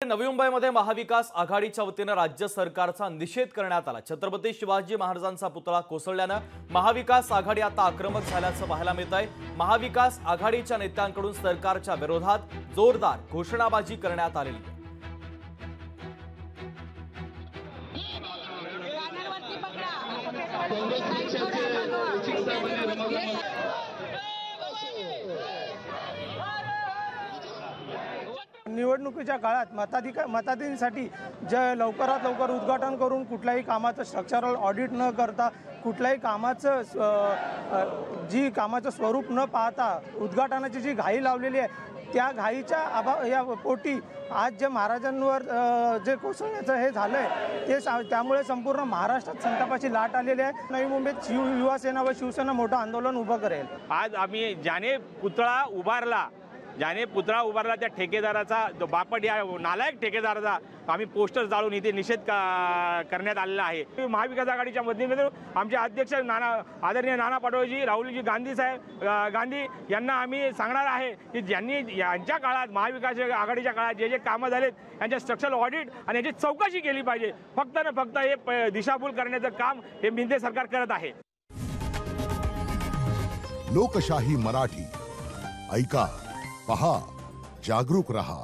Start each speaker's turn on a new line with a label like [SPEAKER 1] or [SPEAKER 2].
[SPEAKER 1] नवी मुंबईमध्ये महाविकास आघाडीच्या वतीने राज्य सरकारचा निषेध करण्यात आला। छत्रपती शिवाजी महाराजांचा पुतळा कोसळल्याने महाविकास आघाडी आता आक्रमक झाल्याचं पाहायला मिळत आहे। महाविकास आघाडीच्या नेत्यांकडून सरकारच्या विरोधात जोरदार घोषणाबाजी करण्यात आलेली आहे।
[SPEAKER 2] निवडणुकीच्या काळात मताधिकारासाठी जे लवकरात लवकर उद्घाटन करून कुठल्याही कामाचं स्ट्रक्चरल ऑडिट न करता कुठल्याही कामाचं कामाचं स्वरूप न पाहता उद्घाटनाची जी घाई लावलेली आहे त्या घाईच्या या पोटी आज जे महाराजांवर जे कोसळण्याचं हे झालंय ते त्यामुळे संपूर्ण महाराष्ट्रात संतापाची लाट आलेली आहे। नवी मुंबईत युवा सेना व शिवसेना मोठं आंदोलन उभं करेल।
[SPEAKER 3] आज आम्ही ज्याने पुतळा उभारला त्या ठेकेदाराचा जो बापट या नालायक ठेकेदाराचा आम्ही पोस्टर जाळून इथे निषेध करण्यात आलेला आहे। महाविकास आघाडीच्या वतीने आमचे अध्यक्ष आदरणीय नाना पटोलेजी, राहुलजी गांधी यांना आम्ही सांगणार आहे की ज्यांनी यांच्या काळात महाविकास आघाडीच्या काळात जे जे कामं झालेत यांच्या स्ट्रक्चरल ऑडिट आणि याची चौकशी केली पाहिजे। फक्त ना फक्त हे दिशाभूल करण्याचं काम हे मिंदे सरकार करत आहे।
[SPEAKER 4] लोकशाही मराठी ऐका, पहा, जागरूक रहा।